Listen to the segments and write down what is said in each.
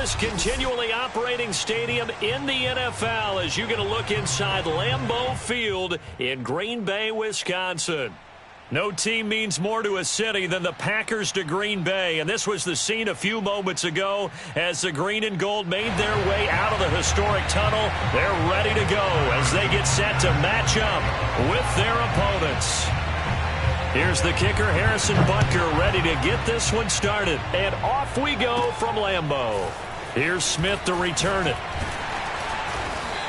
most continually operating stadium in the NFL as you get a look inside Lambeau Field in Green Bay, Wisconsin. No team means more to a city than the Packers to Green Bay, and this was the scene a few moments ago as the green and gold made their way out of the historic tunnel. They're ready to go as they get set to match up with their opponents. Here's the kicker, Harrison Butker, ready to get this one started. And off we go from Lambeau. Here's Smith to return it.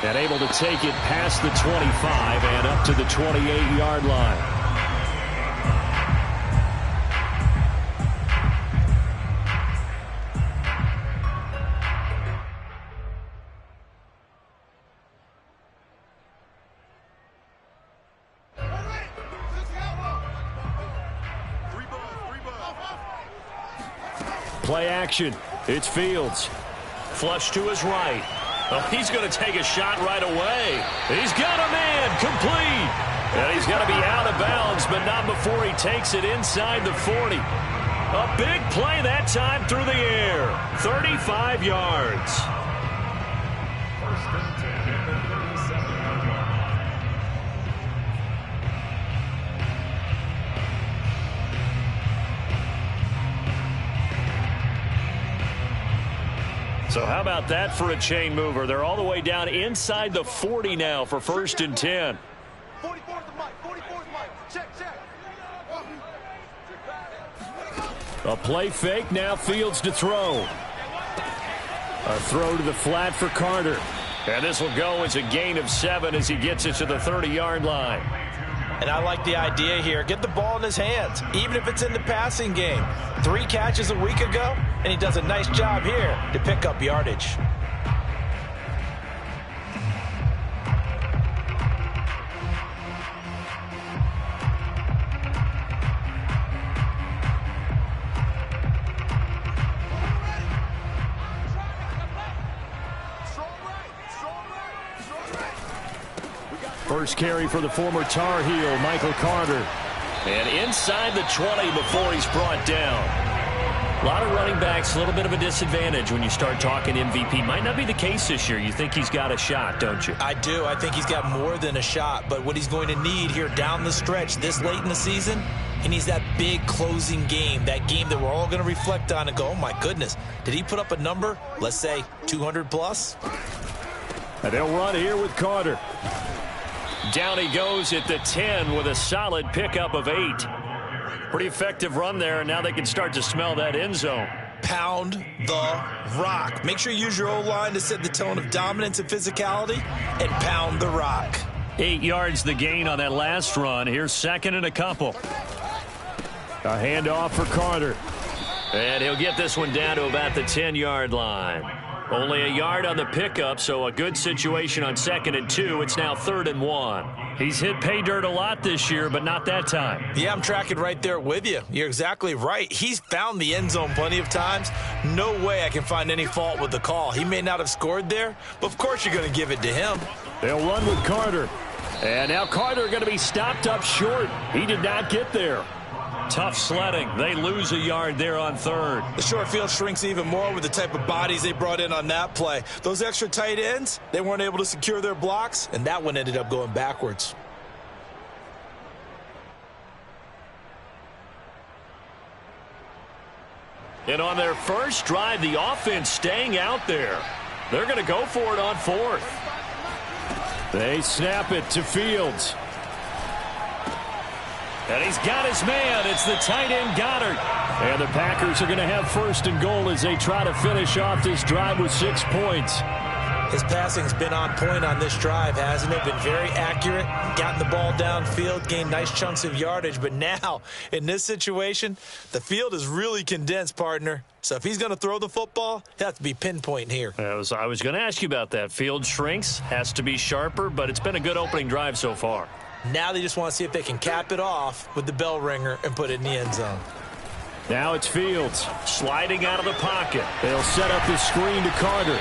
And able to take it past the 25 and up to the 28-yard line. Play action. It's Fields. Flush to his right. Oh, he's going to take a shot right away. He's got a man. Complete. And he's going to be out of bounds, but not before he takes it inside the 40. A big play that time through the air. 35 yards. So how about that for a chain mover? They're all the way down inside the 40 now for 1st and 10. 44's the mic. 44's mic. Check. A play fake. Now Fields to throw. A throw to the flat for Carter. And this will go as a gain of 7 as he gets it to the 30-yard line. And I like the idea here. Get the ball in his hands, even if it's in the passing game. 3 catches a week ago, and he does a nice job here to pick up yardage. First carry for the former Tar Heel, Michael Carter. And inside the 20 before he's brought down. A lot of running backs, a little bit of a disadvantage when you start talking MVP. Might not be the case this year. You think he's got a shot, don't you? I do. I think he's got more than a shot. But what he's going to need here down the stretch this late in the season, he needs that big closing game, that game that we're all going to reflect on and go, oh, my goodness, did he put up a number, let's say 200 plus? And they'll run here with Carter. Down he goes at the 10 with a solid pickup of 8. Pretty effective run there, and now they can start to smell that end zone. Pound the rock. Make sure you use your O-line to set the tone of dominance and physicality, and pound the rock. 8 yards the gain on that last run. Here's 2nd and a couple. A handoff for Carter. And he'll get this one down to about the 10-yard line. Only a yard on the pickup, so a good situation on 2nd and 2. It's now 3rd and 1. He's hit pay dirt a lot this year, but not that time. Yeah, I'm tracking right there with you. You're exactly right. He's found the end zone plenty of times. No way I can find any fault with the call. He may not have scored there, but of course you're going to give it to him. They'll run with Carter. And now Carter going to be stopped up short. He did not get there. Tough sledding. They lose a yard there on 3rd. The short field shrinks even more with the type of bodies they brought in on that play. Those extra tight ends, they weren't able to secure their blocks, and that one ended up going backwards. And on their first drive, the offense staying out there. They're going to go for it on 4th. They snap it to Fields. And he's got his man. It's the tight end Goddard. And the Packers are going to have 1st and goal as they try to finish off this drive with 6 points. His passing's been on point on this drive, hasn't it? Been very accurate, gotten the ball downfield, gained nice chunks of yardage. But now, in this situation, the field is really condensed, partner. So if he's going to throw the football, it has to be pinpoint here. I was going to ask you about that. Field shrinks, has to be sharper, but it's been a good opening drive so far. Now they just want to see if they can cap it off with the bell ringer and put it in the end zone. Now it's Fields sliding out of the pocket. They'll set up the screen to Carter.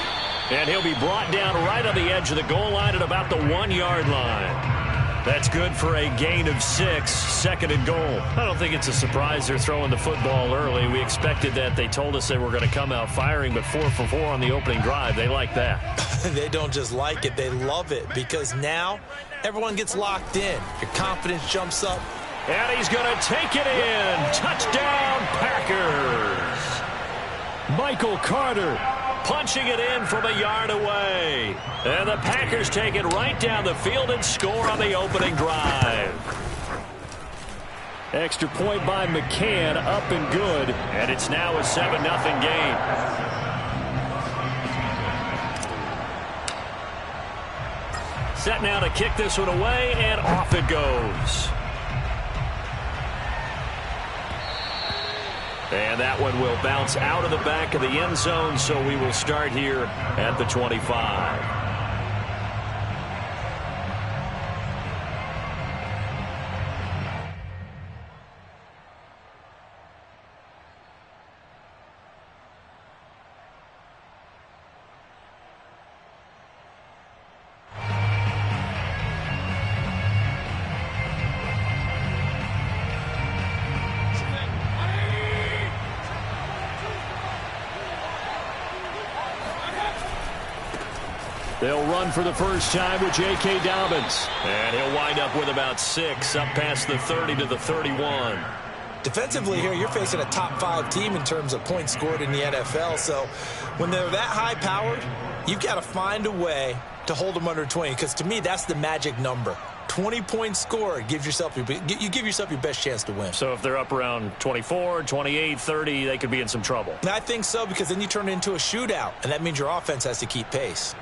And he'll be brought down right on the edge of the goal line at about the 1-yard line. That's good for a gain of 6, second and goal. I don't think it's a surprise they're throwing the football early. We expected that. They told us they were going to come out firing, but 4 for 4 on the opening drive. They like that. They don't just like it, they love it, because now everyone gets locked in. Your confidence jumps up. And he's going to take it in. Touchdown, Packers. Michael Carter punching it in from a yard away. And the Packers take it right down the field and score on the opening drive. Extra point by McCann, up and good. And it's now a 7-0 game. Set now to kick this one away, and off it goes. And that one will bounce out of the back of the end zone, so we will start here at the 25. They'll run for the first time with J.K. Dobbins. And he'll wind up with about 6, up past the 30 to the 31. Defensively here, you're facing a top-5 team in terms of points scored in the NFL. So when they're that high-powered, you've got to find a way to hold them under 20. Because to me, that's the magic number. 20 points scored, you give yourself your best chance to win. So if they're up around 24, 28, 30, they could be in some trouble. And I think so, because then you turn it into a shootout, and that means your offense has to keep pace.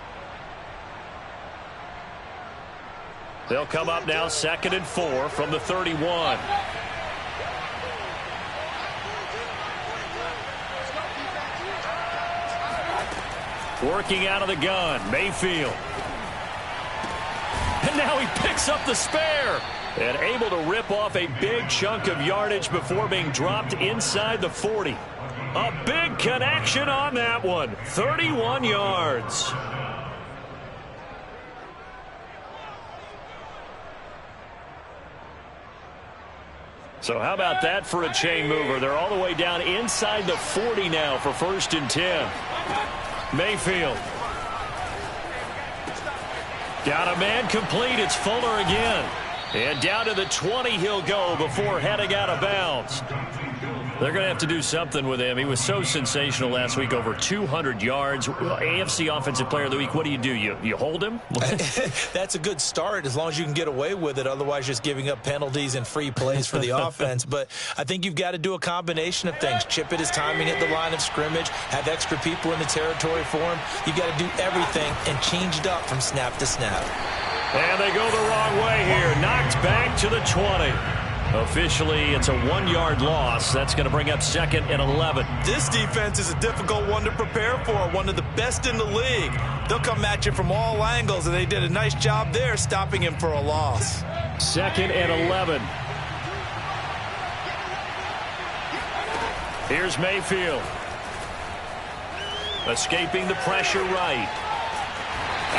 They'll come up now 2nd and 4 from the 31. Working out of the gun, Mayfield. And now he picks up the spare. And able to rip off a big chunk of yardage before being dropped inside the 40. A big connection on that one. 31 yards. So how about that for a chain mover? They're all the way down inside the 40 now for 1st and 10. Mayfield. Got a man complete. It's Fuller again. And down to the 20 he'll go before heading out of bounds. They're going to have to do something with him. He was so sensational last week, over 200 yards. AFC Offensive Player of the Week, what do? You hold him? That's a good start as long as you can get away with it. Otherwise, just giving up penalties and free plays for the offense. But I think you've got to do a combination of things. Chip it his timing at the line of scrimmage, have extra people in the territory for him. You've got to do everything and change it up from snap to snap. And they go the wrong way here. Knocked back to the 20. Officially, it's a 1-yard loss. That's going to bring up 2nd and 11. This defense is a difficult one to prepare for, one of the best in the league. They'll come at you from all angles, and they did a nice job there stopping him for a loss. 2nd and 11. Here's Mayfield. Escaping the pressure right.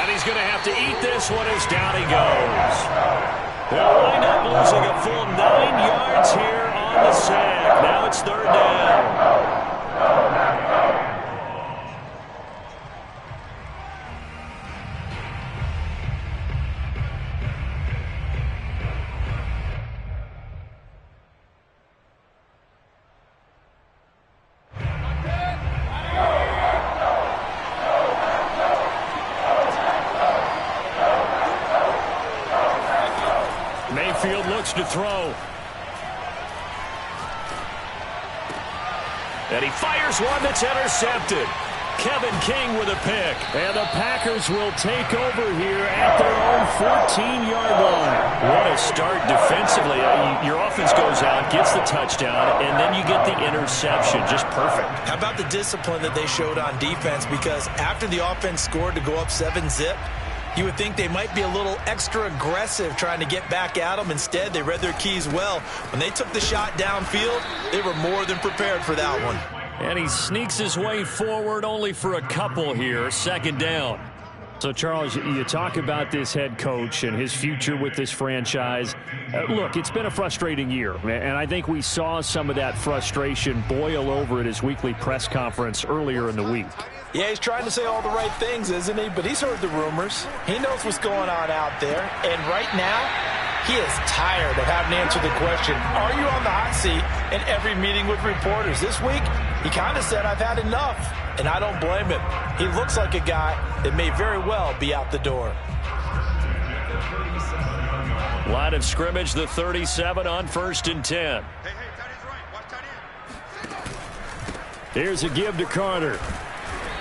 And he's going to have to eat this one as down he goes. They'll wind up losing a full 9 yards here on the sack. Now it's 3rd down. Mayfield looks to throw. And he fires one that's intercepted. Kevin King with a pick. And the Packers will take over here at their own 14-yard line. What a start defensively. Your offense goes out, gets the touchdown, and then you get the interception. Just perfect. How about the discipline that they showed on defense? Because after the offense scored to go up 7-zip, you would think they might be a little extra aggressive trying to get back at them. Instead, they read their keys well. When they took the shot downfield, they were more than prepared for that one. And he sneaks his way forward only for a couple here. 2nd down. So, Charles, you talk about this head coach and his future with this franchise. Look, it's been a frustrating year, and I think we saw some of that frustration boil over at his weekly press conference earlier in the week. Yeah, he's trying to say all the right things, isn't he? But he's heard the rumors. He knows what's going on out there. And right now, he is tired of having to answer the question, are you on the hot seat in every meeting with reporters? This week, he kind of said, I've had enough. And I don't blame him. He looks like a guy that may very well be out the door. Line of scrimmage, the 37 on 1st and 10. Here's a give to Carter.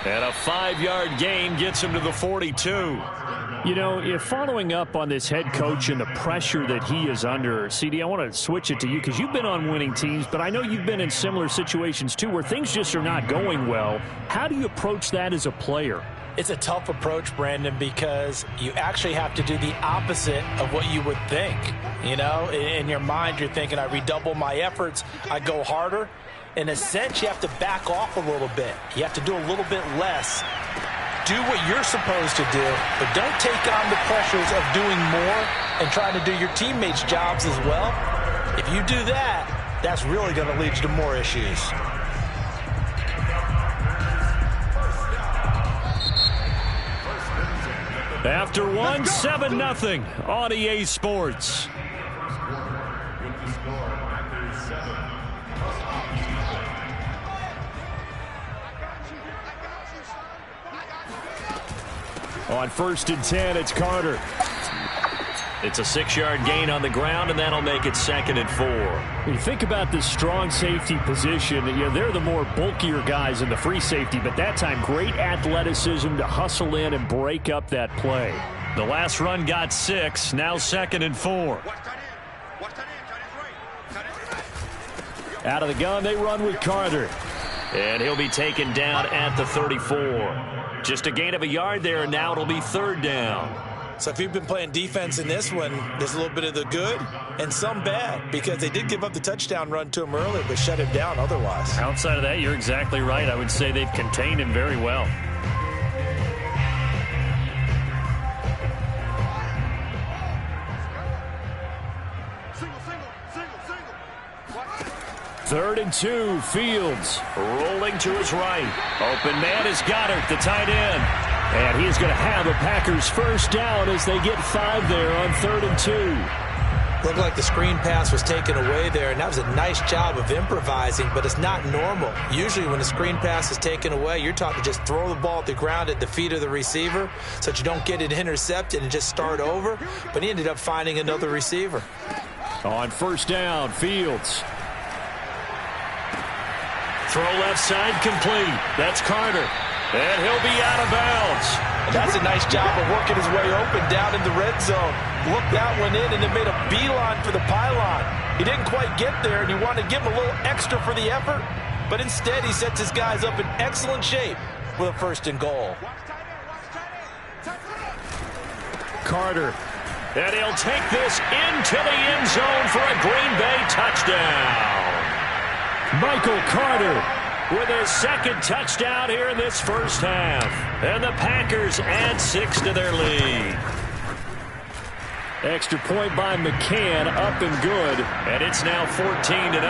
And a 5-yard gain gets him to the 42. You know, if following up on this head coach and the pressure that he is under, CD, I want to switch it to you because you've been on winning teams, but I know you've been in similar situations too where things just are not going well. How do you approach that as a player? It's a tough approach, Brandon, because you actually have to do the opposite of what you would think. You know, in your mind, you're thinking, I redouble my efforts, I go harder. In a sense, you have to back off a little bit. You have to do a little bit less. Do what you're supposed to do, but don't take on the pressures of doing more and trying to do your teammates' jobs as well. If you do that, that's really going to lead you to more issues. After one, 7-0 on EA Sports. On 1st and 10, it's Carter. It's a 6-yard gain on the ground, and that'll make it 2nd and 4. When you think about this strong safety position, you know, they're the more bulkier guys in the free safety, but that time great athleticism to hustle in and break up that play. The last run got 6, now 2nd and 4. Out of the gun, they run with Carter. And he'll be taken down at the 34. Just a gain of a yard there, and now it'll be 3rd down. So if you've been playing defense in this one, there's a little bit of the good and some bad, because they did give up the touchdown run to him earlier, but shut him down otherwise. Outside of that, you're exactly right. I would say they've contained him very well. Third and 2, Fields rolling to his right. Open man is Goddard, the tight end. And he's going to have a Packers first down as they get 5 there on 3rd and 2. Looked like the screen pass was taken away there, and that was a nice job of improvising, but it's not normal. Usually when a screen pass is taken away, you're taught to just throw the ball at the ground at the feet of the receiver so that you don't get it intercepted and just start over. But he ended up finding another receiver. On 1st down, Fields. Throw left side complete. That's Carter. And he'll be out of bounds. And that's a nice job of working his way open down in the red zone. Looked that one in and then made a beeline for the pylon. He didn't quite get there, and you want to give him a little extra for the effort. But instead, he sets his guys up in excellent shape with a 1st and goal. Carter. And he'll take this into the end zone for a Green Bay touchdown. Michael Carter with his 2nd touchdown here in this first half. And the Packers add 6 to their lead. Extra point by McCann, up and good. And it's now 14-0.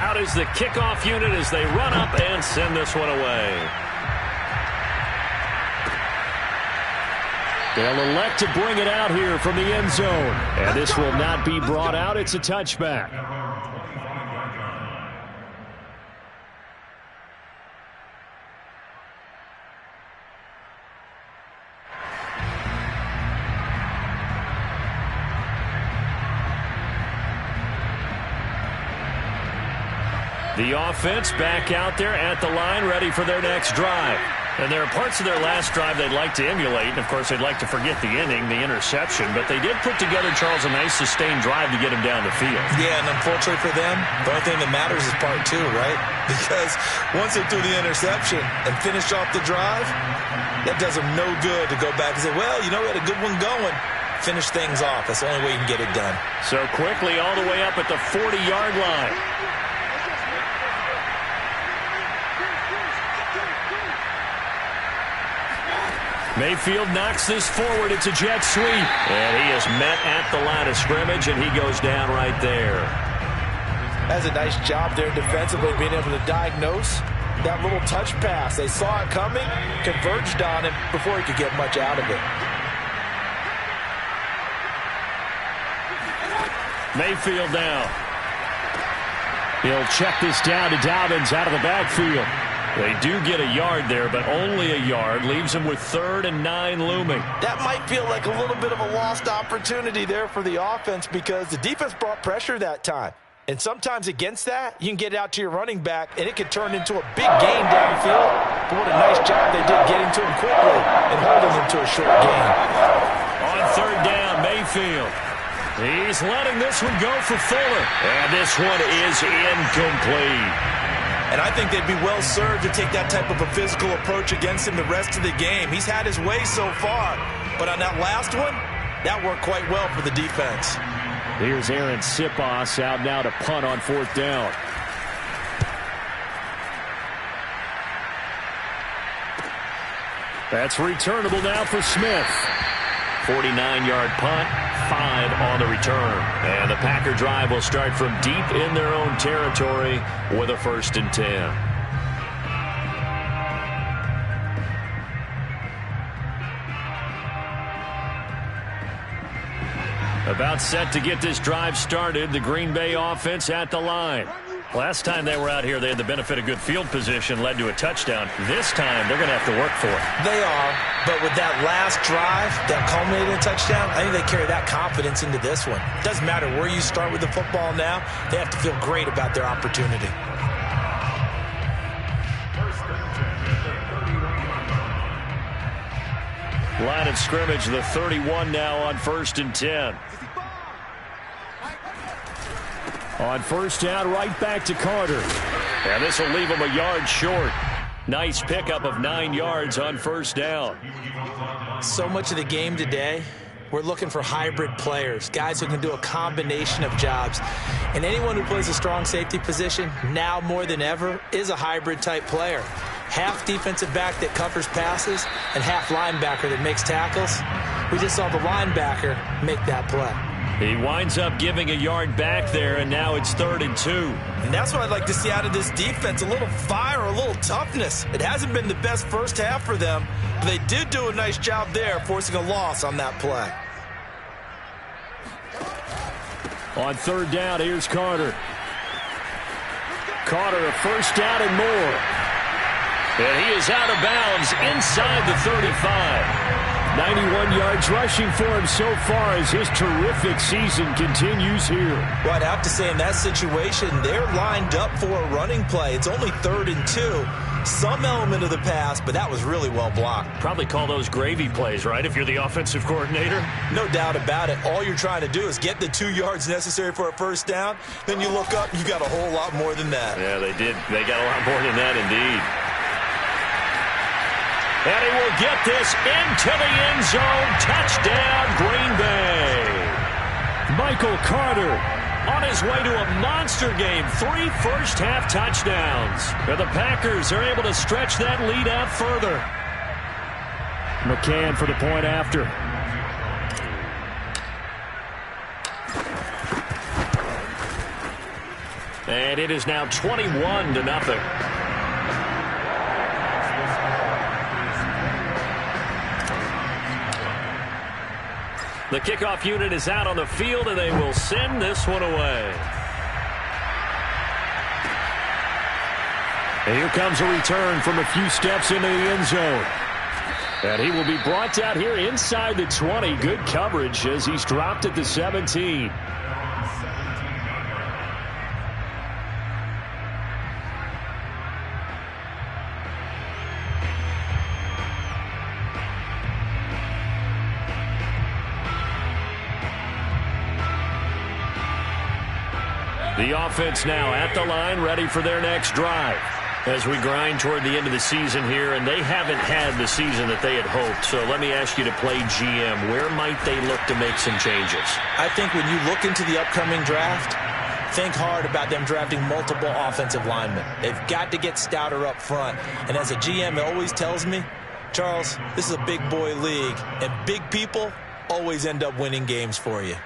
Out is the kickoff unit as they run up and send this one away. They'll elect to bring it out here from the end zone. And this will not be brought out. It's a touchback. The offense back out there at the line, ready for their next drive. And there are parts of their last drive they'd like to emulate. And, of course, they'd like to forget the inning, the interception. But they did put together, Charles, a nice sustained drive to get him down the field. Yeah, and unfortunately for them, the only thing that matters is part 2, right? Because once they threw the interception and finished off the drive, that does them no good to go back and say, well, you know, we had a good one going. finish things off. That's the only way you can get it done. So quickly all the way up at the 40-yard line. Mayfield knocks this forward. It's a jet sweep. And he is met at the line of scrimmage, and he goes down right there. That's a nice job there defensively, being able to diagnose that little touch pass. They saw it coming, converged on him before he could get much out of it. Mayfield now. He'll check this down to Dobbins out of the backfield. They do get a yard there, but only a yard. Leaves him with 3rd and 9 looming. That might feel like a little bit of a lost opportunity there for the offense because the defense brought pressure that time. And sometimes against that, you can get it out to your running back, and it could turn into a big gain downfield. But what a nice job they did getting to him quickly and holding him to a short gain. On 3rd down, Mayfield. He's letting this one go for Fuller. And this one is incomplete. And I think they'd be well served to take that type of a physical approach against him the rest of the game. He's had his way so far. But on that last one, that worked quite well for the defense. Here's Aaron Sipos out now to punt on 4th down. That's returnable now for Smith. 49-yard punt, 5 on the return. And the Packer drive will start from deep in their own territory with a 1st and 10. About set to get this drive started. The Green Bay offense at the line. Last time they were out here, they had the benefit of good field position, led to a touchdown. This time, they're going to have to work for it. They are, but with that last drive that culminated in a touchdown, I think they carry that confidence into this one. It doesn't matter where you start with the football now. They have to feel great about their opportunity. Line of scrimmage, the 31 now on 1st and 10. On 1st down, right back to Carter. And this will leave him a yard short. Nice pickup of 9 yards on 1st down. So much of the game today, we're looking for hybrid players, guys who can do a combination of jobs. And anyone who plays a strong safety position, now more than ever, is a hybrid type player. Half defensive back that covers passes and half linebacker that makes tackles. We just saw the linebacker make that play. He winds up giving a yard back there, and now it's 3rd and 2. And that's what I'd like to see out of this defense, a little fire, a little toughness. It hasn't been the best first half for them, but they did do a nice job there, forcing a loss on that play. On 3rd down, here's Carter. Carter, a 1st down and more. And he is out of bounds inside the 35. 91 yards rushing for him so far as his terrific season continues here. Well, I'd have to say in that situation, they're lined up for a running play. It's only 3rd and 2. Some element of the pass, but that was really well blocked. Probably call those gravy plays, right, if you're the offensive coordinator? No doubt about it. All you're trying to do is get the 2 yards necessary for a 1st down. Then you look up, you got a whole lot more than that. Yeah, they did. They got a lot more than that indeed. And he will get this into the end zone. Touchdown, Green Bay. Michael Carter on his way to a monster game. 3 first-half touchdowns. And the Packers are able to stretch that lead out further. McCann for the point after. And it is now 21-0. The kickoff unit is out on the field, and they will send this one away. And here comes a return from a few steps into the end zone. And he will be brought out here inside the 20. Good coverage as he's dropped at the 17. The offense now at the line, ready for their next drive. As we grind toward the end of the season here, and they haven't had the season that they had hoped. So let me ask you to play GM. Where might they look to make some changes? I think when you look into the upcoming draft, think hard about them drafting multiple offensive linemen. They've got to get stouter up front. And as a GM, it always tells me, Charles, this is a big boy league, and big people always end up winning games for you.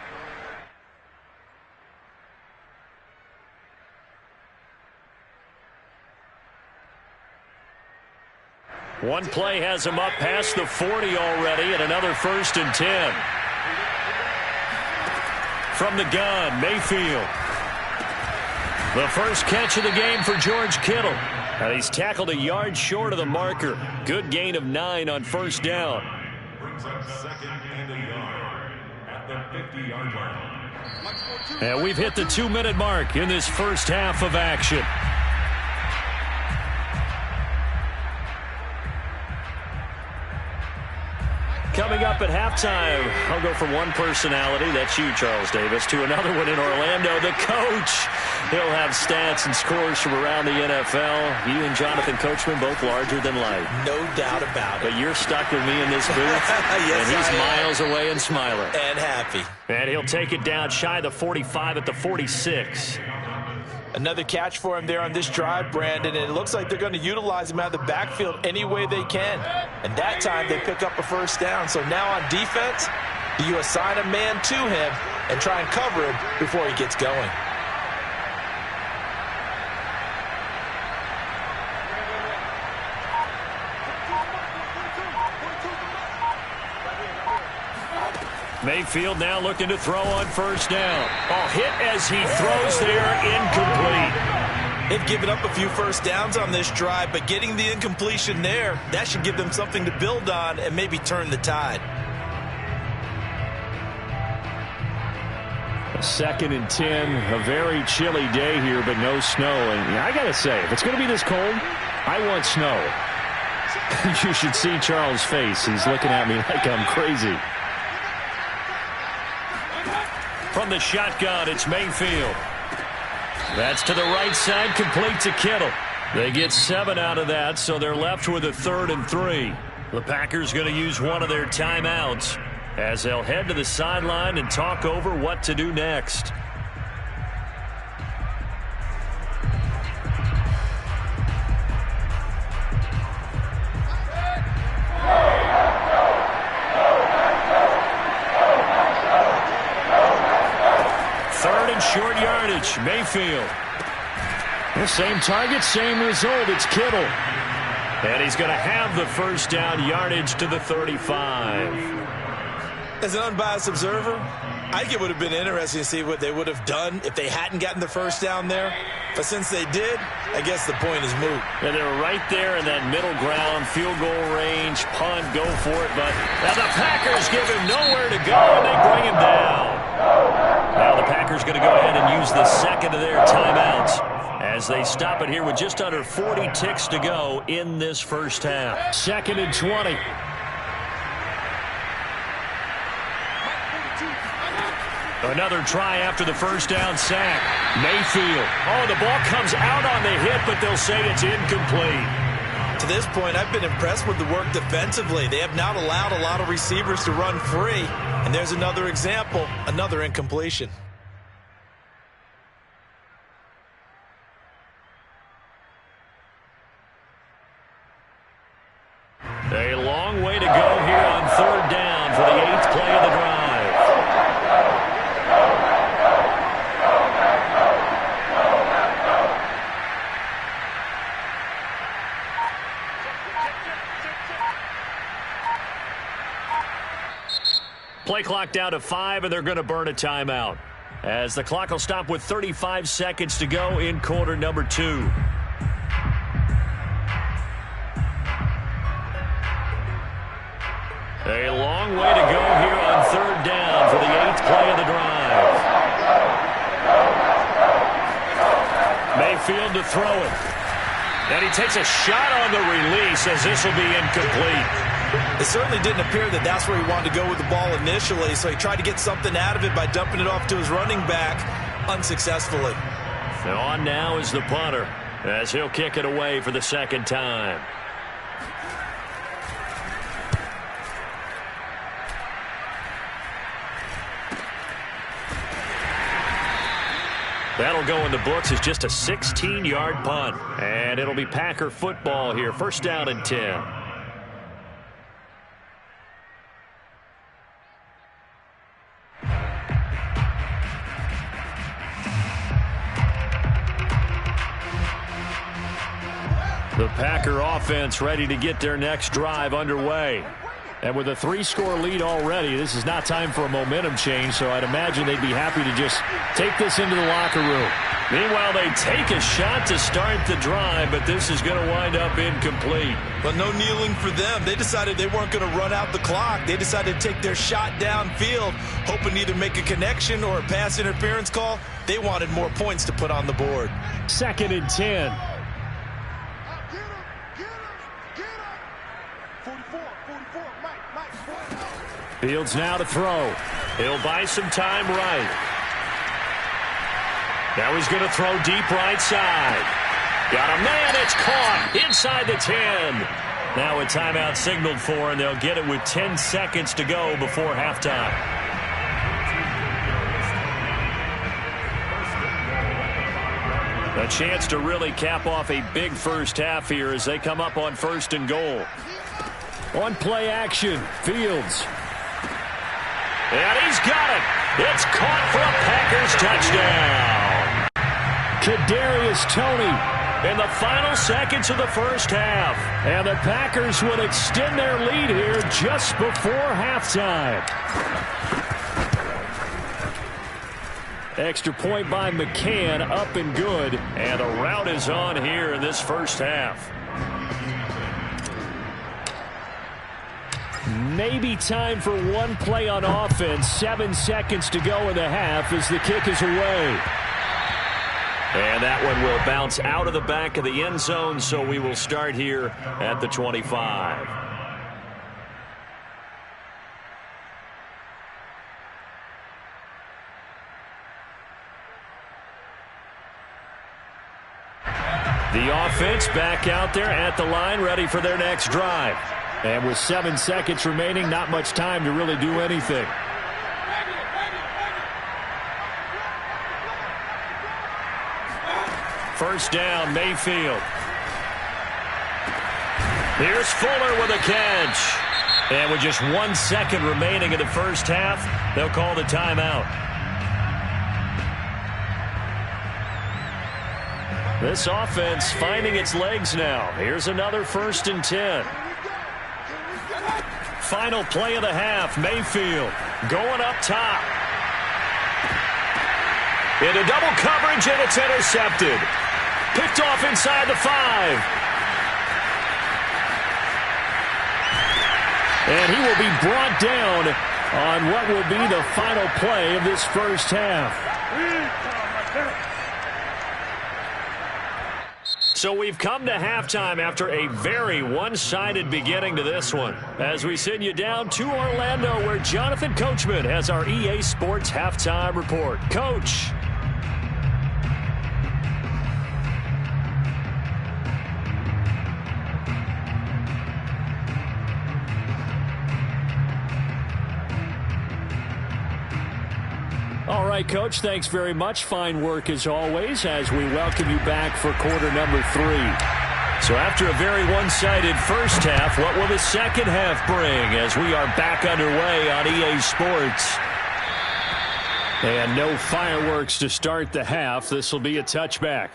One play has him up past the 40 already, and another 1st and 10. From the gun, Mayfield. The first catch of the game for George Kittle. And he's tackled a yard short of the marker. Good gain of 9 on 1st down. Brings up 2nd and a yard at the 50-yard line. And we've hit the 2-minute mark in this first half of action. Coming up at halftime, I'll go from one personality, that's you, Charles Davis, to another one in Orlando, the coach. He'll have stats and scores from around the NFL. You and Jonathan Coachman, both larger than life. No doubt about it. But you're stuck with me in this booth, yes, and he's miles away and smiling. And happy. And he'll take it down shy of the 45 at the 46. Another catch for him there on this drive, Brandon, and it looks like they're going to utilize him out of the backfield any way they can. And that time they pick up a 1st down. So now on defense, do you assign a man to him and try and cover him before he gets going? Mayfield now looking to throw on 1st down. Oh, hit as he throws there, incomplete. They've given up a few 1st downs on this drive, but getting the incompletion there, that should give them something to build on and maybe turn the tide. 2nd and 10, a very chilly day here, but no snow. And I got to say, if it's going to be this cold, I want snow. You should see Charles' face. He's looking at me like I'm crazy. From the shotgun, it's Mayfield. That's to the right side, complete to Kittle. They get 7 out of that, so they're left with a 3rd and 3. The Packers going to use one of their timeouts as they'll head to the sideline and talk over what to do next. Short yardage, Mayfield. The same target, same result. It's Kittle. And he's going to have the 1st down, yardage to the 35. As an unbiased observer, I think it would have been interesting to see what they would have done if they hadn't gotten the 1st down there. But since they did, I guess the point is moot. And they're right there in that middle ground, field goal range, punt, go for it. But now the Packers give him nowhere to go, and they bring him down. Now the Packers going to go ahead and use the 2nd of their timeouts as they stop it here with just under 40 ticks to go in this first half. 2nd and 20. Another try after the 1st down sack. Mayfield. Oh, the ball comes out on the hit, but they'll say it's incomplete. To this point, I've been impressed with the work defensively. They have not allowed a lot of receivers to run free. And there's another example, another incompletion. A long way to go here on 3rd down for the 8th play of the drive. Play clock down to 5, and they're going to burn a timeout as the clock will stop with 35 seconds to go in quarter number 2. A long way to go here on 3rd down for the 8th play of the drive. Mayfield to throw it. And he takes a shot on the release as this will be incomplete. It certainly didn't appear that that's where he wanted to go with the ball initially, so he tried to get something out of it by dumping it off to his running back unsuccessful. On now is the punter. as he'll kick it away for the second time. That'll go in the books as just a 16-yard punt. And it'll be Packer football here. First down and 10. The Packer offense ready to get their next drive underway. And with a 3-score lead already, this is not time for a momentum change, so I'd imagine they'd be happy to just take this into the locker room. Meanwhile, they take a shot to start the drive, but this is going to wind up incomplete. But no kneeling for them. They decided they weren't going to run out the clock. They decided to take their shot downfield, hoping to either make a connection or a pass interference call. They wanted more points to put on the board. Second and 10. Fields now to throw. He'll buy some time right. Now he's going to throw deep right side. Got a man. It's caught inside the 10. Now a timeout signaled for, and they'll get it with 10 seconds to go before halftime. A chance to really cap off a big first half here as they come up on 1st and goal. On play action, Fields. And he's got it. It's caught for a Packers touchdown. Kadarius Toney in the final seconds of the first half. And the Packers would extend their lead here just before halftime. Extra point by McCann, up and good. And a rout is on here in this first half. Maybe time for one play on offense. 7 seconds to go in the half as the kick is away. And that one will bounce out of the back of the end zone, so we will start here at the 25. The offense back out there at the line, ready for their next drive. And with 7 seconds remaining, not much time to really do anything. First down, Mayfield. Here's Fuller with a catch. And with just 1 second remaining in the first half, they'll call the timeout. This offense finding its legs now. Here's another 1st and 10. Final play of the half, Mayfield going up top. Into double coverage, and it's intercepted. Picked off inside the 5. And he will be brought down on what will be the final play of this first half. So we've come to halftime after a very one-sided beginning to this one. As we send you down to Orlando, where Jonathan Coachman has our EA Sports Halftime Report. Coach. All right, Coach, thanks very much. Fine work as always as we welcome you back for quarter number 3. So after a very one-sided first half, what will the second half bring as we are back underway on EA Sports? And no fireworks to start the half. This will be a touchback.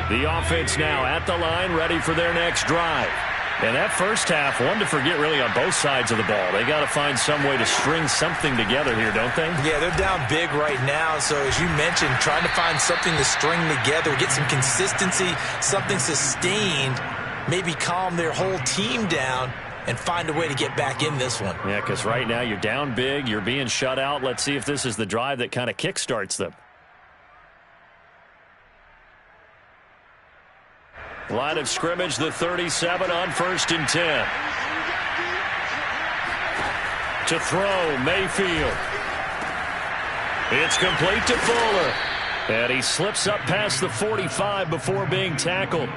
The offense now at the line, ready for their next drive. And that first half, one to forget really on both sides of the ball. They got to find some way to string something together here, don't they? Yeah, they're down big right now. So as you mentioned, trying to find something to string together, get some consistency, something sustained, maybe calm their whole team down and find a way to get back in this one. Yeah, because right now you're down big, you're being shut out. Let's see if this is the drive that kind of kickstarts them. Line of scrimmage, the 37 on 1st and 10. To throw, Mayfield. It's complete to Fuller. And he slips up past the 45 before being tackled.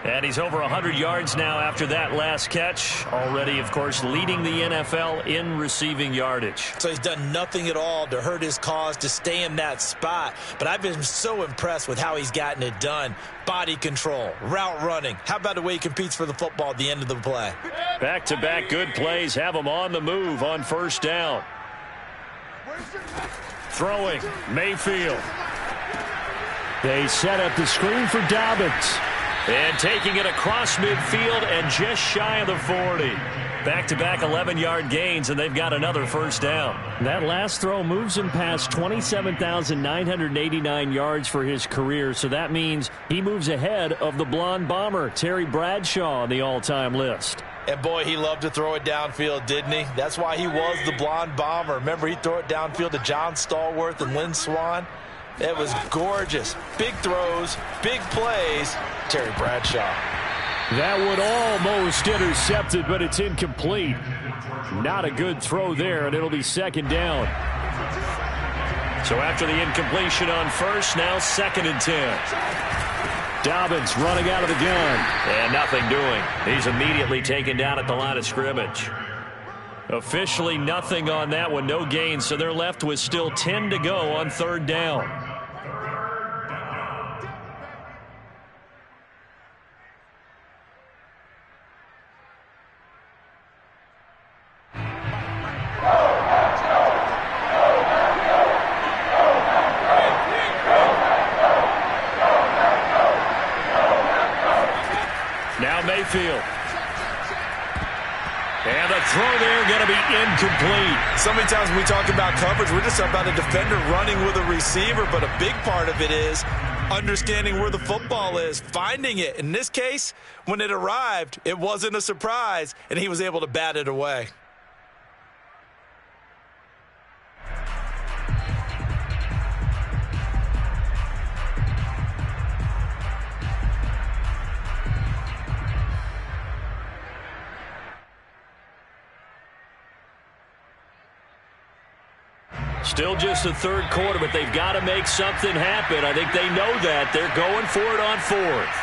And he's over 100 yards now after that last catch. Already, of course, leading the NFL in receiving yardage. So he's done nothing at all to hurt his cause to stay in that spot. But I've been so impressed with how he's gotten it done. Body control, route running. How about the way he competes for the football at the end of the play? Back-to-back good plays have him on the move on 1st down. Throwing, Mayfield. They set up the screen for Dobbins. And taking it across midfield and just shy of the 40. Back-to-back 11-yard gains, and they've got another 1st down. That last throw moves him past 27,989 yards for his career, so that means he moves ahead of the blonde bomber, Terry Bradshaw, on the all-time list. And, boy, he loved to throw it downfield, didn't he? That's why he was the blonde bomber. Remember, he threw it downfield to John Stallworth and Lynn Swann? It was gorgeous. Big throws, big plays. Terry Bradshaw. That one almost intercepted, but it's incomplete. Not a good throw there, and it'll be 2nd down. So after the incompletion on 1st, now 2nd and 10. Dobbins running out of the gun. And nothing doing. He's immediately taken down at the line of scrimmage. Officially nothing on that one, no gain, so they're left with still 10 to go on 3rd down. Now Mayfield. And the throw there going to be incomplete. So many times when we talk about coverage, we're just about a defender running with a receiver, but a big part of it is understanding where the football is, finding it. In this case, when it arrived, it wasn't a surprise, and he was able to bat it away. Still just the 3rd quarter, but they've got to make something happen. I think they know that. They're going for it on 4th.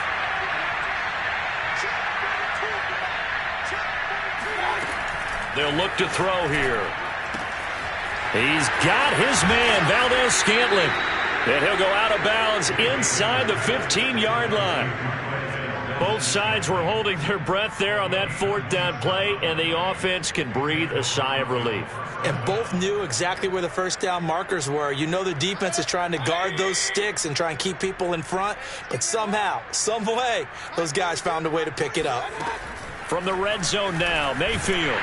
They'll look to throw here. He's got his man, Valdez-Scantling. And he'll go out of bounds inside the 15-yard line. Both sides were holding their breath there on that 4th down play, and the offense can breathe a sigh of relief. And both knew exactly where the 1st down markers were. You know the defense is trying to guard those sticks and try and keep people in front, but somehow, some way, those guys found a way to pick it up. From the red zone now, Mayfield.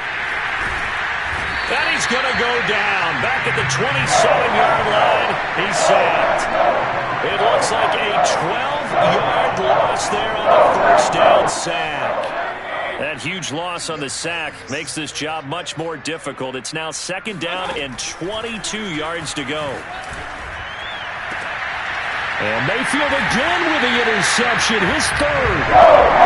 And he's going to go down. Back at the 27-yard line, he's sacked. It looks like a 12-yard loss there on the 1st down sack. That huge loss on the sack makes this job much more difficult. It's now 2nd down and 22 yards to go. And Mayfield again with the interception, his 3rd.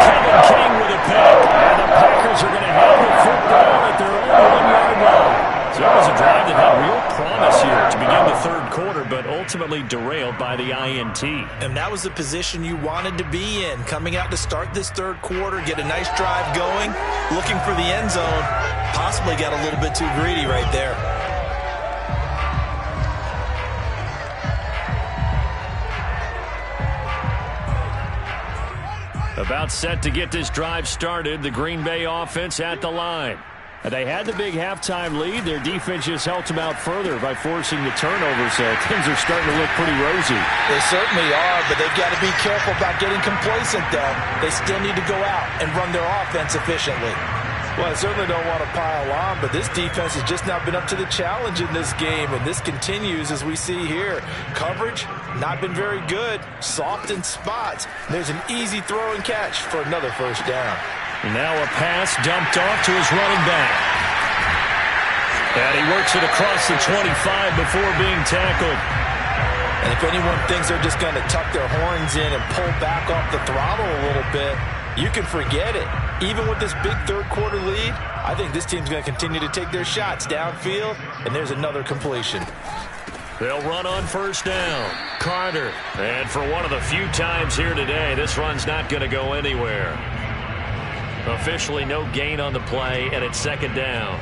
Kevin King with a pick. And the Packers are going to have the football at their own 1-yard line. So it was a drive that had real promise here to begin the 3rd quarter, but ultimately derailed by the INT. And that was the position you wanted to be in, coming out to start this 3rd quarter, get a nice drive going, looking for the end zone. Possibly got a little bit too greedy right there. About set to get this drive started, the Green Bay offense at the line. They had the big halftime lead. Their defense just helped them out further by forcing the turnover, so things are starting to look pretty rosy. They certainly are, but they've got to be careful about getting complacent, though. They still need to go out and run their offense efficiently. Well, I certainly don't want to pile on, but this defense has just not been up to the challenge in this game, and this continues as we see here. Coverage, not been very good. Soft in spots. There's an easy throw and catch for another 1st down. Now a pass dumped off to his running back. And he works it across the 25 before being tackled. And if anyone thinks they're just going to tuck their horns in and pull back off the throttle a little bit, you can forget it. Even with this big third-quarter lead, I think this team's going to continue to take their shots downfield, and there's another completion. They'll run on first down. Carter. And for one of the few times here today, this run's not going to go anywhere. Officially no gain on the play, and it's second down.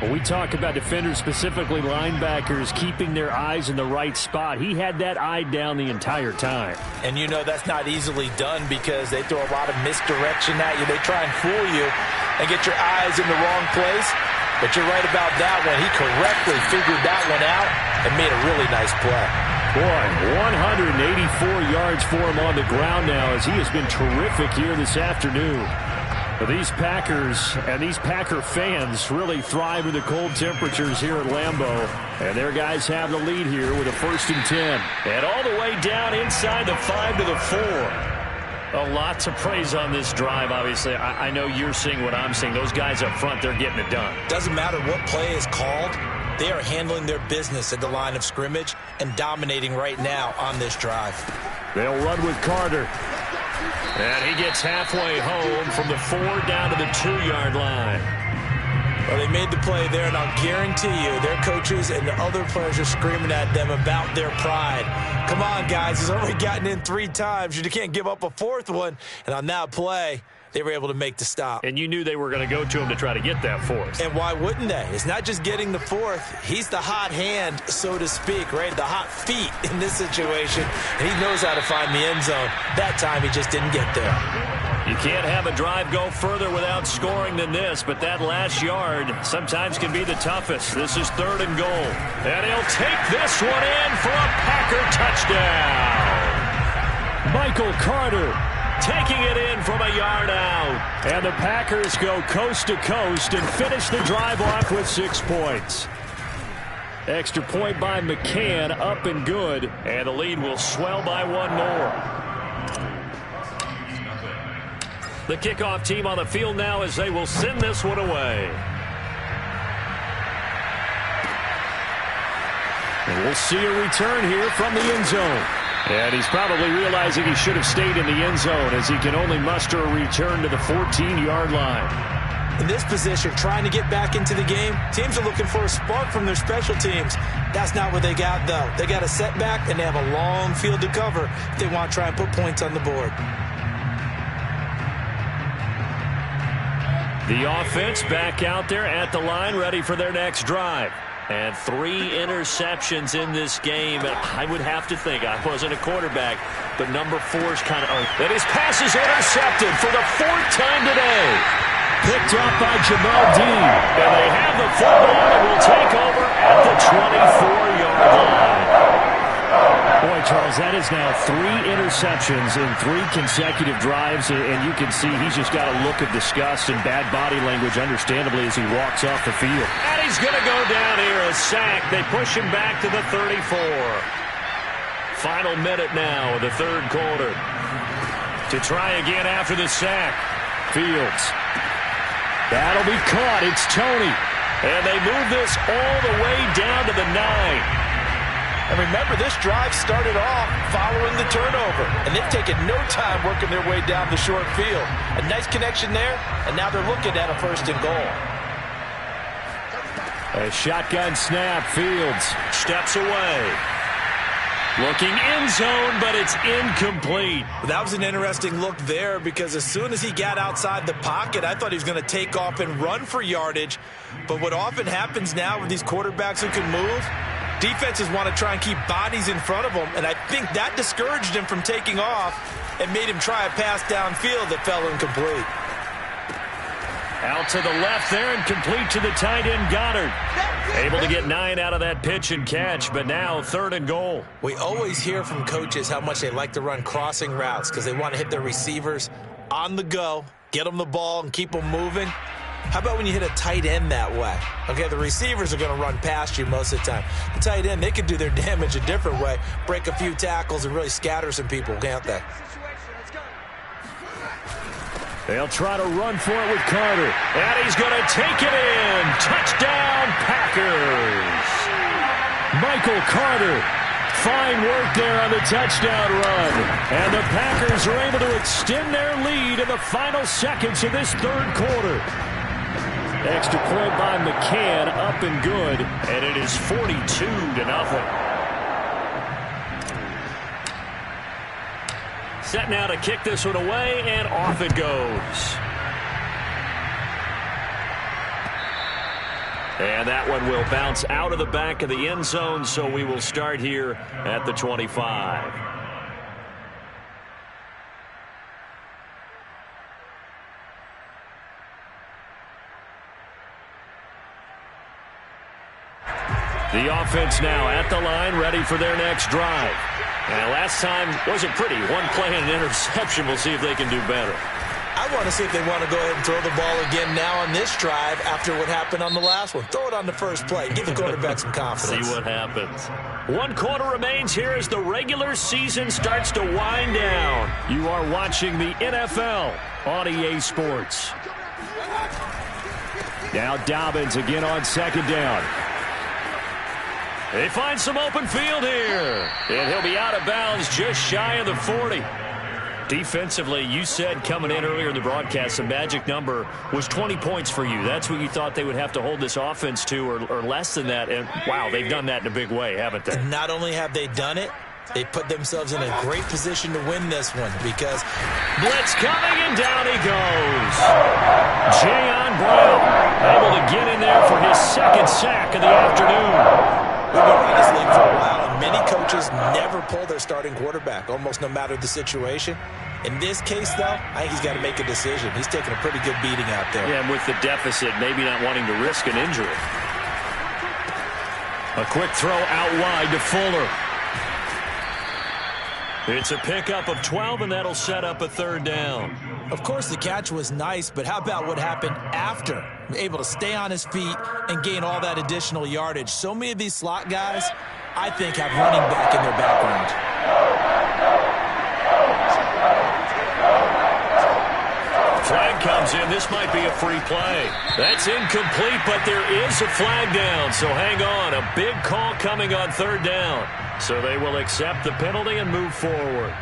When we talk about defenders, specifically linebackers, keeping their eyes in the right spot, he had that eye down the entire time. And you know that's not easily done because they throw a lot of misdirection at you. They try and fool you and get your eyes in the wrong place. But you're right about that one. He correctly figured that one out and made a really nice play. Boy, 184 yards for him on the ground now as he has been terrific here this afternoon. These Packers and these Packer fans really thrive in the cold temperatures here at Lambeau. And their guys have the lead here with a 1st and 10. And all the way down inside the 5 to the 4. A lot to praise on this drive, obviously. I know you're seeing what I'm seeing. Those guys up front, they're getting it done. Doesn't matter what play is called. They are handling their business at the line of scrimmage and dominating right now on this drive. They'll run with Carter. And he gets halfway home from the 4 down to the 2-yard line. Well, they made the play there, and I'll guarantee you their coaches and the other players are screaming at them about their pride. Come on, guys. He's already gotten in 3 times. You can't give up a 4th one. And on that play, they were able to make the stop. And you knew they were going to go to him to try to get that 4th. And why wouldn't they? It's not just getting the 4th. He's the hot hand, so to speak, right? The hot feet in this situation. And he knows how to find the end zone. That time, he just didn't get there. You can't have a drive go further without scoring than this, but that last yard sometimes can be the toughest. This is 3rd and goal. And he'll take this one in for a Packer touchdown. Michael Carter taking it in from a yard out. And the Packers go coast to coast and finish the drive off with 6 points. Extra point by McCann, up and good. And the lead will swell by 1 more. The kickoff team on the field now as they will send this one away. And we'll see a return here from the end zone. And he's probably realizing he should have stayed in the end zone as he can only muster a return to the 14-yard line. In this position, trying to get back into the game, teams are looking for a spark from their special teams. That's not what they got, though. They got a setback, and they have a long field to cover if they want to try and put points on the board. The offense back out there at the line, ready for their next drive. And 3 interceptions in this game. I would have to think, I wasn't a quarterback, but number 4's kind of... And his pass is intercepted for the 4th time today. Picked up by Jamal Dean. And they have the football and will take over at the 24-yard line. Boy, Charles, that is now 3 interceptions in 3 consecutive drives, and you can see he's just got a look of disgust and bad body language, understandably, as he walks off the field. And he's going to go down here, a sack. They push him back to the 34. Final minute now of the 3rd quarter. To try again after the sack. Fields. That'll be caught. It's Tony. And they move this all the way down to the 9. And remember, this drive started off following the turnover. And they've taken no time working their way down the short field. A nice connection there, and now they're looking at a 1st and goal. A shotgun snap. Fields steps away. Looking end zone, but it's incomplete. That was an interesting look there because as soon as he got outside the pocket, I thought he was going to take off and run for yardage. But what often happens now with these quarterbacks who can move, defenses want to try and keep bodies in front of them, and I think that discouraged him from taking off and made him try a pass downfield that fell incomplete. Out to the left there and complete to the tight end Goddard. Able to get 9 out of that pitch and catch, but now 3rd and goal. We always hear from coaches how much they like to run crossing routes because they want to hit their receivers on the go, get them the ball, and keep them moving. How about when you hit a tight end that way? Okay, the receivers are going to run past you most of the time. The tight end, they can do their damage a different way, break a few tackles, and really scatter some people, can't they? They'll try to run for it with Carter. And he's going to take it in. Touchdown, Packers. Michael Carter, fine work there on the touchdown run. And the Packers are able to extend their lead in the final seconds of this third quarter. Extra point by McCann, up and good, and it is 42-0. Set now to kick this one away, and off it goes. And that one will bounce out of the back of the end zone, so we will start here at the 25. The offense now at the line, ready for their next drive. And last time wasn't pretty. One play and an interception. We'll see if they can do better. I want to see if they want to go ahead and throw the ball again now on this drive after what happened on the last one. Throw it on the first play. Give the quarterback some confidence. See what happens. 1 quarter remains here as the regular season starts to wind down. You are watching the NFL on EA Sports. Now Dobbins again on second down. They find some open field here. And he'll be out of bounds just shy of the 40. Defensively, you said coming in earlier in the broadcast, the magic number was 20 points for you. That's what you thought they would have to hold this offense to, or less than that. And, wow, they've done that in a big way, haven't they? And not only have they done it, they put themselves in a great position to win this one because blitz coming, and down he goes. Jayon Brown able to get in there for his second sack of the afternoon. We've been around this league for a while, and many coaches never pull their starting quarterback, almost no matter the situation. In this case, though, I think he's got to make a decision. He's taking a pretty good beating out there. Yeah, and with the deficit, maybe not wanting to risk an injury. A quick throw out wide to Fuller. It's a pickup of 12, and that'll set up a third down. Of course, the catch was nice, but how about what happened after? Able to stay on his feet and gain all that additional yardage. So many of these slot guys, I think, have running back in their background. Flag comes in. This might be a free play. That's incomplete, but there is a flag down, so hang on. A big call coming on third down. So they will accept the penalty and move forward.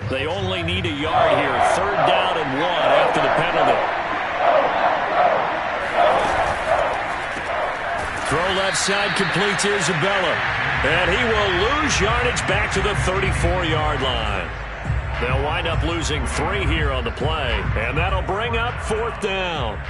They only need a yard here. Third down and 1 after the penalty. Throw left side, complete to Isabella. And he will lose yardage back to the 34-yard line. They'll wind up losing 3 here on the play. And that'll bring up 4th down.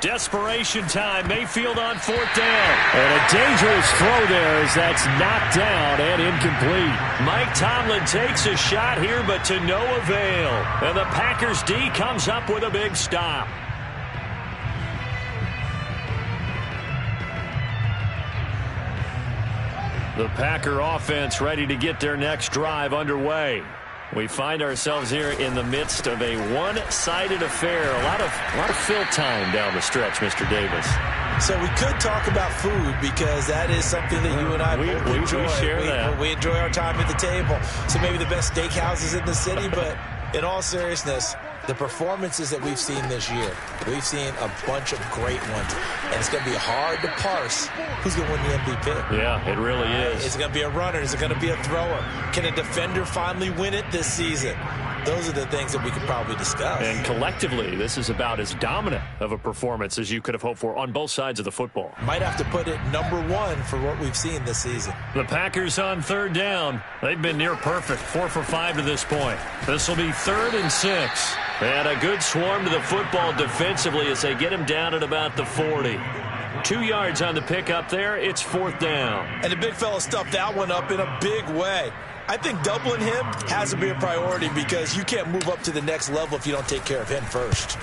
Desperation time. Mayfield on 4th down. And a dangerous throw there as that's knocked down and incomplete. Mike Tomlin takes a shot here, but to no avail. And the Packers D comes up with a big stop. The Packer offense ready to get their next drive underway. We find ourselves here in the midst of a one-sided affair. A lot of fill time down the stretch, Mr. Davis. So we could talk about food because that is something that you and I both enjoy. We share that. We enjoy our time at the table. So maybe the best steakhouses in the city, but in all seriousness, the performances that we've seen this year, we've seen a bunch of great ones, and it's going to be hard to parse who's going to win the MVP. Yeah, it really is. Is it going to be a runner? Is it going to be a thrower? Can a defender finally win it this season? Those are the things that we could probably discuss. And collectively, this is about as dominant of a performance as you could have hoped for on both sides of the football. Might have to put it #1 for what we've seen this season. The Packers on 3rd down. They've been near perfect, 4 for 5 to this point. This will be 3rd and 6. And a good swarm to the football defensively as they get him down at about the 40. 2 yards on the pickup there. It's 4th down. And the big fella stuffed that one up in a big way. I think doubling him has to be a priority because you can't move up to the next level if you don't take care of him first.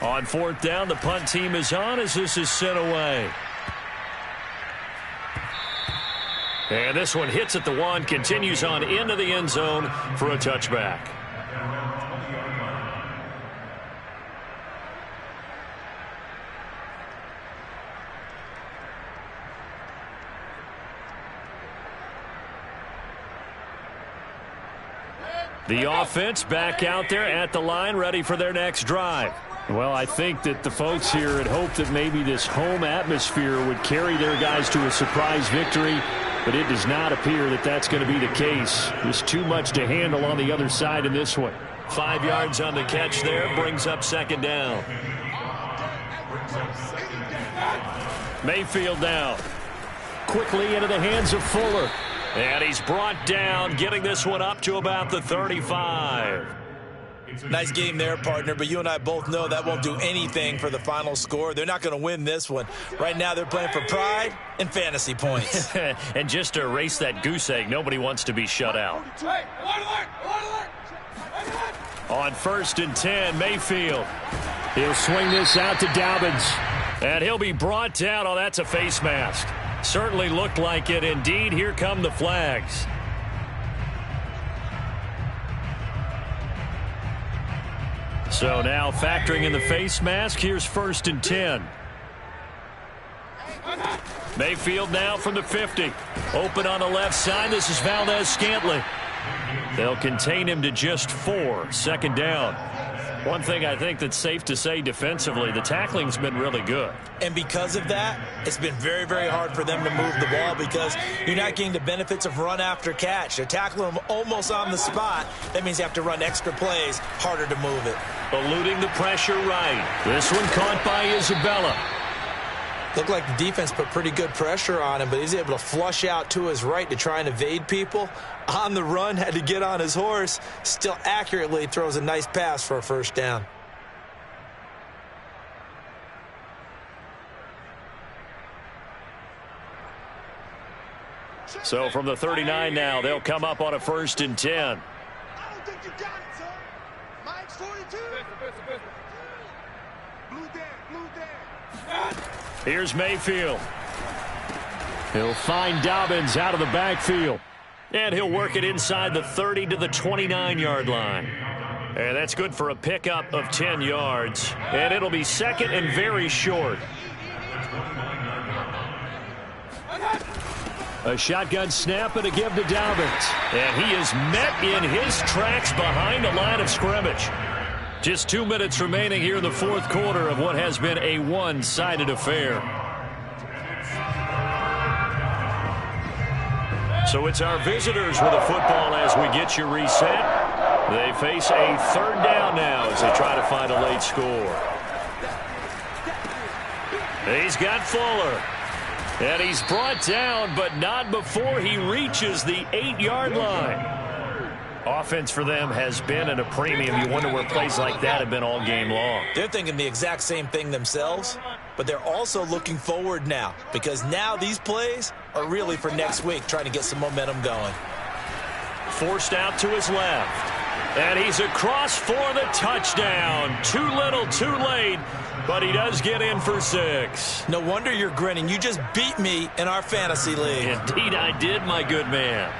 On 4th down, the punt team is on as this is sent away. And this one hits at the 1, continues on into the end zone for a touchback. The offense back out there at the line, ready for their next drive. Well, I think that the folks here had hoped that maybe this home atmosphere would carry their guys to a surprise victory, but it does not appear that that's going to be the case. There's too much to handle on the other side in this one. 5 yards on the catch there, brings up second down. Mayfield down. Quickly into the hands of Fuller. And he's brought down, getting this one up to about the 35. Nice game there, partner, but you and I both know that won't do anything for the final score. They're not going to win this one. Right now they're playing for pride and fantasy points. And just to erase that goose egg, nobody wants to be shut out. On 1st and 10, Mayfield. He'll swing this out to Dobbins. And he'll be brought down. Oh, that's a face mask. Certainly looked like it. Indeed, here come the flags. So now factoring in the face mask, here's 1st and 10. Mayfield now from the 50. Open on the left side. This is Valdez-Scantling. They'll contain him to just 4. Second down. One thing I think that's safe to say defensively, the tackling's been really good. And because of that, it's been very, very hard for them to move the ball because you're not getting the benefits of run after catch. They're tackling them almost on the spot. That means you have to run extra plays, harder to move it. Eluding the pressure right. This one caught by Isabella. Looked like the defense put pretty good pressure on him, but he's able to flush out to his right to try and evade people. On the run, had to get on his horse. Still accurately throws a nice pass for a first down. So from the 39 now, they'll come up on a 1st and 10. I don't think you got it, son. Mike's 42. Blue down. Here's Mayfield. He'll find Dobbins out of the backfield. And he'll work it inside the 30 to the 29-yard line. And that's good for a pickup of 10 yards. And it'll be second and very short. A shotgun snap and a give to Dobbins. And he is met in his tracks behind the line of scrimmage. Just 2 minutes remaining here in the fourth quarter of what has been a one-sided affair. So it's our visitors with the football as we get you reset. They face a 3rd down now as they try to find a late score. He's got Fuller. And he's brought down, but not before he reaches the 8-yard line. Offense for them has been at a premium. You wonder where plays like that have been all game long. They're thinking the exact same thing themselves, but they're also looking forward now because now these plays are really for next week, trying to get some momentum going. Forced out to his left. And he's across for the touchdown. Too little, too late, but he does get in for 6. No wonder you're grinning. You just beat me in our fantasy league. Indeed I did, my good man.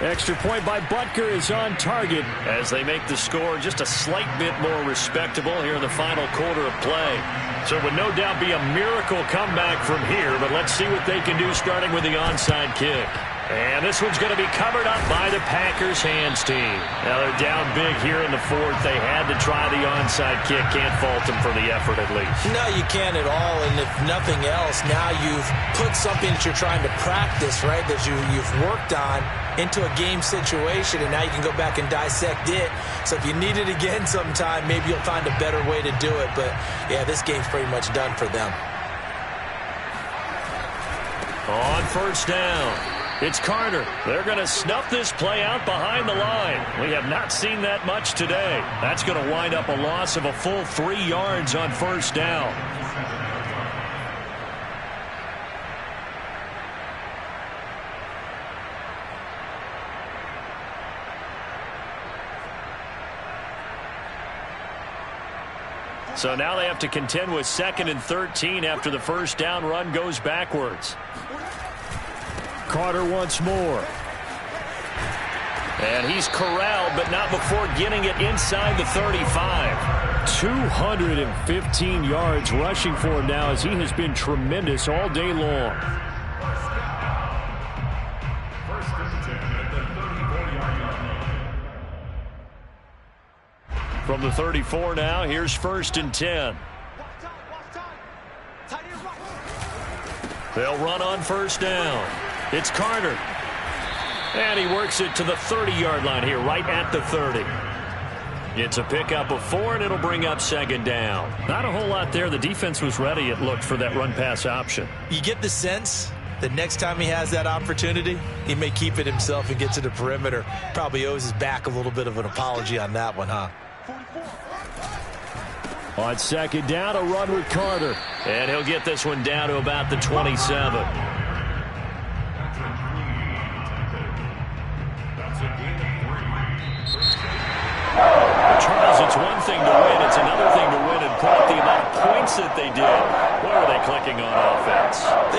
Extra point by Butker is on target as they make the score just a slight bit more respectable here in the final quarter of play. So it would no doubt be a miracle comeback from here, but let's see what they can do starting with the onside kick. And this one's going to be covered up by the Packers hands team. Now they're down big here in the fourth. They had to try the onside kick. Can't fault them for the effort at least. No, you can't at all. And if nothing else, now you've put something that you're trying to practice, right, that you've worked on into a game situation, and now you can go back and dissect it. So if you need it again sometime, maybe you'll find a better way to do it. But, yeah, this game's pretty much done for them. On 1st down. It's Carter. They're going to snuff this play out behind the line. We have not seen that much today. That's going to wind up a loss of a full 3 yards on 1st down. So now they have to contend with 2nd and 13 after the 1st down run goes backwards. Carter once more. And he's corralled, but not before getting it inside the 35. 215 yards rushing for him now as he has been tremendous all day long. From the 34 now, here's 1st and 10. They'll run on 1st down. It's Carter. And he works it to the 30-yard line here, right at the 30. It's a pickup of 4, and it'll bring up 2nd down. Not a whole lot there. The defense was ready, it looked, for that run-pass option. You get the sense that next time he has that opportunity, he may keep it himself and get to the perimeter. Probably owes his back a little bit of an apology on that one, huh? On 2nd down, a run with Carter. And he'll get this one down to about the 27. Charles, it's one thing to win. It's another thing to win and put up the amount of points that they did. Boy, were they clicking on offense. They